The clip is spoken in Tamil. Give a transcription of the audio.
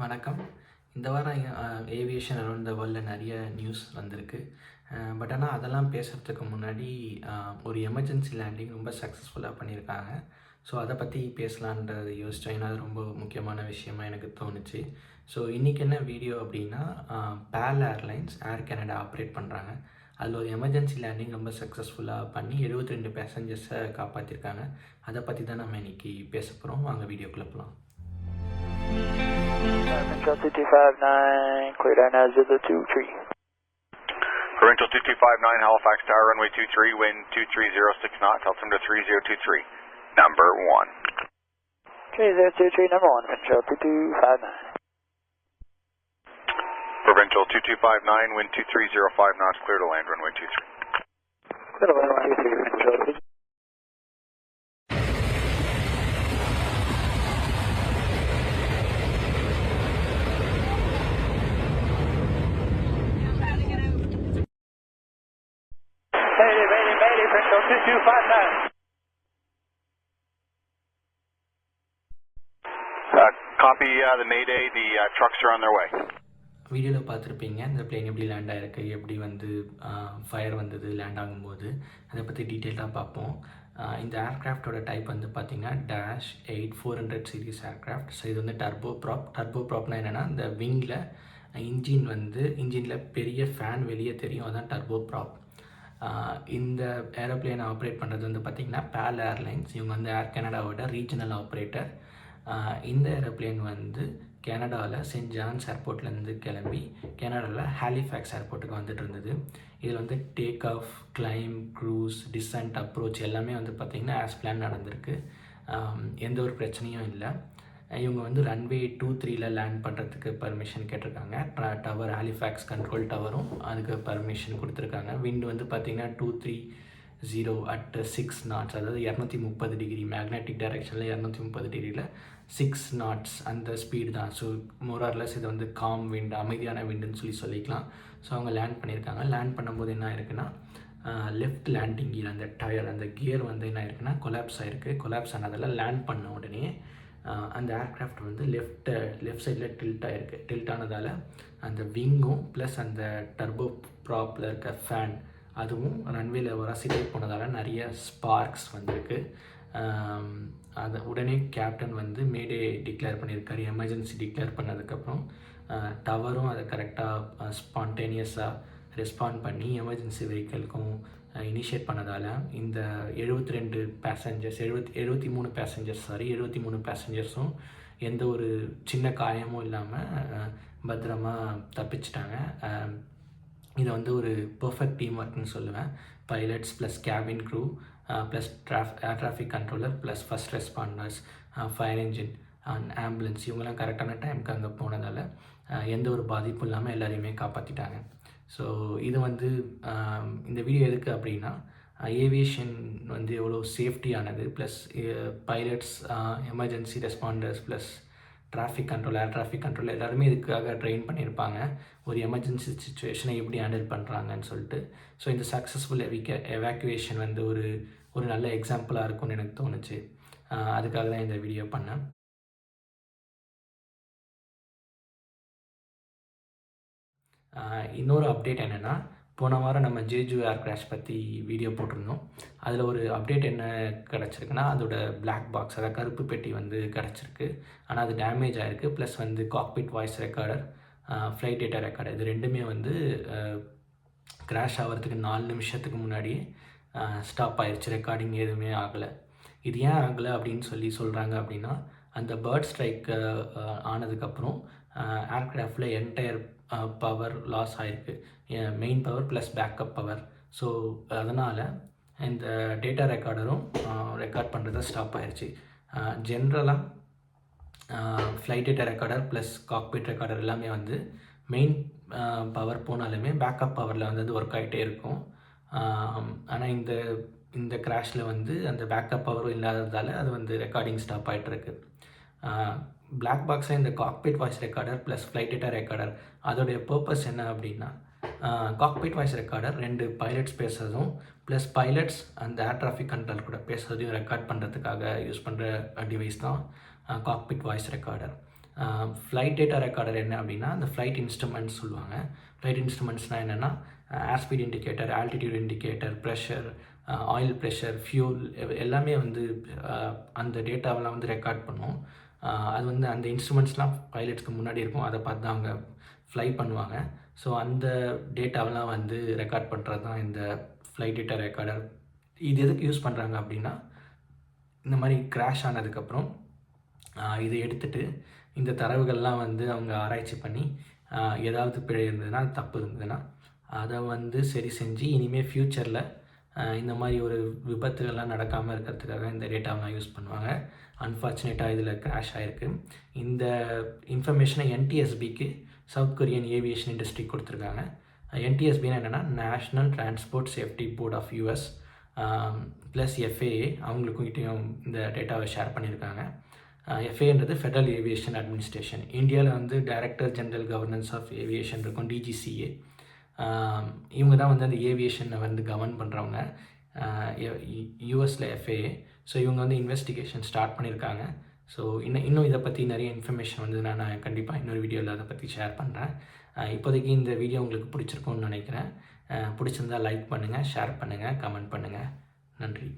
வணக்கம். இந்த வாரம் ஏவியேஷன் அரவுண்ட் த வேர்ல்டில் நிறைய நியூஸ் வந்திருக்கு. ஆனால் அதெல்லாம் பேசுகிறதுக்கு முன்னாடி ஒரு எமர்ஜென்சி லேண்டிங் ரொம்ப சக்ஸஸ்ஃபுல்லாக பண்ணியிருக்காங்க. ஸோ அதை பற்றி பேசலான்றதை யோசித்தேன். ஏன்னா அது ரொம்ப முக்கியமான விஷயமா எனக்கு தோணுச்சு. ஸோ இன்றைக்கி என்ன வீடியோ அப்படின்னா, பேல் ஏர்லைன்ஸ் ஏர் கனடா ஆப்ரேட் பண்ணுறாங்க. அதில் ஒரு எமர்ஜென்சி லேண்டிங் ரொம்ப சக்ஸஸ்ஃபுல்லாக பண்ணி 72 பேசஞ்சர்ஸை காப்பாற்றிருக்காங்க. அதை பற்றி தான் நம்ம இன்றைக்கி பேச போகிறோம். வாங்க வீடியோக்குள்ளே போகலாம். Provincial 2259, clear down now 023. Provincial 2259, Halifax Tower, runway 23, wind 2306 knots, altimeter 3023, number 1. 3023, number 1, Provincial 2259. Provincial 2259, wind 2305 knots, clear to land, runway 23. Clear to land, runway 23, Provincial 2259. Mayday, Provincial 2259. Copy the Mayday, the trucks are on their way. வீடியோவில் பார்த்துருப்பீங்க இந்த பிளேன் எப்படி லேண்ட் ஆகிருக்கு, எப்படி ஃபயர் வந்தது லேண்ட் ஆகும்போது. அதை பற்றி டீட்டெயிலாக பார்ப்போம். இந்த ஏர்க்ராஃப்டோட டைப் பார்த்திங்கன்னா -8-400 சீரிஸ் ஏர்க்ராஃப்ட். ஸோ இது டர்போ ப்ராப்னா என்னென்னா, இந்த விங்கில் இன்ஜினில் பெரிய ஃபேன் வெளியே தெரியும், அதுதான் டர்போ ப்ராப். இந்த ஏரோப்ளேனை ஆப்ரேட் பண்ணுறது பார்த்திங்கன்னா பேல் ஏர்லைன்ஸ். இவங்க ஏர் கனடாவோட ரீஜனல் ஆப்ரேட்டர். இந்த ஏரோப்ளேன் கனடாவில் சென்ட் ஜான்ஸ் ஏர்போர்ட்லேருந்து கிளம்பி கனடாவில் ஹாலிஃபேக்ஸ் ஏர்போர்ட்டுக்கு வந்துட்டு இருந்தது. இதில் take off, claim, cruise, descent, approach எல்லாமே பார்த்திங்கன்னா ஆஸ் பிளான் நடந்திருக்கு. எந்த ஒரு பிரச்சனையும் இல்லை. இவங்க ரன்வே 23ல் லேண்ட் பண்ணுறதுக்கு பர்மிஷன் கேட்டிருக்காங்க. டவர் ஹாலிஃபேக்ஸ் கண்ட்ரோல் டவரும் அதுக்கு பர்மிஷன் கொடுத்துருக்காங்க. விண்டு பார்த்திங்கன்னா 230 at 6 knots, அதாவது 230 டிகிரி மேக்னெட்டிக் டைரெக்ஷனில் 230 டிகிரியில் 6 knots அந்த ஸ்பீடு தான். ஸோ மோரார்லெஸ் இது காம் விண்ட், அமைதியான விண்டுன்னு சொல்லிக்கலாம். ஸோ அவங்க லேண்ட் பண்ணியிருக்காங்க. லேண்ட் பண்ணும்போது என்ன ஆயிருக்குன்னா, லெஃப்ட் லேண்டிங் கியர், அந்த டயர், அந்த கியர் என்ன ஆயிருக்குன்னா கொலாப்ஸ் ஆகிருக்கு. கொலாப்ஸ் ஆனதில் லேண்ட் பண்ண உடனே அந்த ஏர்க்ராஃப்ட் லெஃப்ட் சைடில் டில்ட் ஆனதால் அந்த விங்கும் ப்ளஸ் அந்த டர்போ ப்ராப்பில் இருக்க ஃபேன் அதுவும் ரன்வேல ரசிடேட் போனதால் நிறைய ஸ்பார்க்ஸ் வந்திருக்கு. அதை உடனே கேப்டன் மேடே டிக்ளேர் பண்ணியிருக்காரு. எமர்ஜென்சி டிக்ளேர் பண்ணதுக்கப்புறம் டவரும் அதை கரெக்டாக ஸ்பான்டேனியஸாக ரெஸ்பாண்ட் பண்ணி எமர்ஜென்சி வெஹிக்கிள்க்கும் இனிஷியேட் பண்ணதால் இந்த 73 பேசஞ்சர்ஸும் எந்த ஒரு சின்ன காயமும் இல்லாமல் பத்திரமாக தப்பிச்சிட்டாங்க. இதை ஒரு பர்ஃபெக்ட் டீம் ஒர்க்னு சொல்லுவேன். Pilots plus cabin crew plus air traffic controller plus first responders, fire engine and ambulance இவங்கெல்லாம் கரெக்டான டைமுக்கு அங்கே போனதால் எந்த ஒரு பாதிப்பும் இல்லாமல் எல்லாரையுமே காப்பாற்றிட்டாங்க. ஸோ இது இந்த வீடியோ எதுக்கு அப்படின்னா, ஏவியேஷன் எவ்வளோ சேஃப்டியானது, plus pilots, emergency responders plus traffic control, air traffic control எல்லாருமே இதுக்காக ட்ரெயின் பண்ணியிருப்பாங்க, ஒரு எமர்ஜென்சி சுச்சுவேஷனை எப்படி ஹேண்டில் பண்ணுறாங்கன்னு சொல்லிட்டு. ஸோ இந்த சக்ஸஸ்ஃபுல் எவாக்குவேஷன் ஒரு நல்ல எக்ஸாம்பிளாக இருக்கும்னு எனக்கு தோணுச்சு. அதுக்காக தான் இந்த வீடியோ பண்ணேன். இன்னொரு அப்டேட் என்னென்னா, போன வாரம் நம்ம ஜேஜு ஏர் கிராஷ் பற்றி வீடியோ போட்டிருந்தோம். அதில் ஒரு அப்டேட் என்ன கிடச்சிருக்குன்னா, அதோட பிளாக் பாக்ஸ், அதாவது கருப்பு பெட்டி கிடச்சிருக்கு. ஆனால் அது டேமேஜ் ஆகிருக்கு. Plus cockpit voice recorder, flight data recorder இது ரெண்டுமே கிராஷ் ஆகிறதுக்கு 4 நிமிஷத்துக்கு முன்னாடியே ஸ்டாப் ஆயிடுச்சு. ரெக்கார்டிங் எதுவுமே ஆகலை. இது ஏன் ஆகலை அப்படின்னு சொல்கிறாங்க அப்படின்னா, அந்த பேர்ட் ஸ்ட்ரைக் ஆனதுக்கப்புறம் ஏர்க்ராஃப்டில் என்டையர் பவர் லாஸ் ஆகிருக்கு. Main power plus backup power. So அதனால் இந்த டேட்டா ரெக்கார்டரும் ரெக்கார்ட் பண்ணுறத ஸ்டாப் ஆகிடுச்சு. ஜென்ரலாக flight data recorder plus cockpit recorder எல்லாமே மெயின் பவர் போனாலுமே பேக்கப் பவரில் அது ஒர்க் ஆகிட்டே இருக்கும். ஆனால் இந்த கிராஷில் அந்த பேக்கப் பவரும் இல்லாததால் அது ரெக்கார்டிங் ஸ்டாப் ஆகிட்டுருக்கு. பிளாக் பாக்ஸில் இந்த cockpit voice recorder plus flight data recorder அதோடைய பர்பஸ் என்ன அப்படின்னா, காக்பிட் வாய்ஸ் ரெக்கார்டர் 2 பைலட்ஸ் பேசுகிறதும் ப்ளஸ் பைலட்ஸ் அந்த ஏர் டிராஃபிக் கண்ட்ரோல் கூட பேசுகிறதையும் ரெக்கார்ட் பண்ணுறதுக்காக யூஸ் பண்ணுற டிவைஸ் தான் cockpit voice recorder. Flight data recorder என்ன அப்படின்னா அந்த ஃப்ளைட் இன்ஸ்ட்ருமெண்ட்ஸ் சொல்லுவாங்க. ஃப்ளைட் இன்ஸ்ட்ருமெண்ட்ஸ்னால் என்னென்னா air speed indicator, altitude indicator, pressure, oil pressure, fuel எல்லாமே வந்து அந்த டேட்டாவெல்லாம் வந்து ரெக்கார்ட் பண்ணும். அது வந்து அந்த இன்ஸ்ட்ருமெண்ட்ஸ்லாம் பைலட்ஸ்க்கு முன்னாடி இருக்கும். அதை பார்த்து தான் அவங்க ஃப்ளை பண்ணுவாங்க. ஸோ அந்த டேட்டாவெல்லாம் வந்து ரெக்கார்ட் பண்ணுறது தான் இந்த ஃப்ளைட் டேட்டா ரெக்கார்டர். இது எதுக்கு யூஸ் பண்ணுறாங்க அப்படின்னா, இந்த மாதிரி கிராஷ் ஆனதுக்கப்புறம் இதை எடுத்துகிட்டு இந்த தரவுகள்லாம் வந்து அவங்க ஆராய்ச்சி பண்ணி ஏதாவது பிழை இருந்ததுன்னா, தப்பு இருந்ததுன்னா அதை வந்து சரி செஞ்சு இனிமேல் ஃப்யூச்சரில் இந்த மாதிரி ஒரு விபத்துகள்லாம் நடக்காமல் இருக்கிறதுக்காக இந்த டேட்டாவெலாம் யூஸ் பண்ணுவாங்க. அன்ஃபார்ச்சுனேட்டாக இதில் கிராஷ் ஆகிருக்கு. இந்த இன்ஃபர்மேஷனை NTSBக்கு சவுத் கொரியன் ஏவியேஷன் இண்டஸ்ட்ரி கொடுத்துருக்காங்க. NTSBன்னா என்னென்னா national transport safety board of US plus FAA அவங்களுக்கும் கிட்டேயும் இந்த டேட்டாவை ஷேர் பண்ணியிருக்காங்க. FAAன்றது ஃபெடரல் ஏவியேஷன் அட்மினிஸ்ட்ரேஷன். இந்தியாவில் வந்து director general governance of aviation இருக்கும், DGCA. இவங்க தான் வந்து அந்த ஏவியேஷனை வந்து கவர்ன் பண்ணுறவங்க. USல FAA. ஸோ இவங்க வந்து இன்வெஸ்டிகேஷன் ஸ்டார்ட் பண்ணியிருக்காங்க. ஸோ இன்னும் இதை பற்றி நிறைய இன்ஃபர்மேஷன் வந்து நான் கண்டிப்பாக இன்னொரு வீடியோவில் அதை பற்றி ஷேர் பண்ணுறேன். இப்போதைக்கு இந்த வீடியோ உங்களுக்கு பிடிச்சிருக்கும்னு நினைக்கிறேன். பிடிச்சிருந்தால் லைக் பண்ணுங்கள், ஷேர் பண்ணுங்கள், கமெண்ட் பண்ணுங்கள். நன்றி.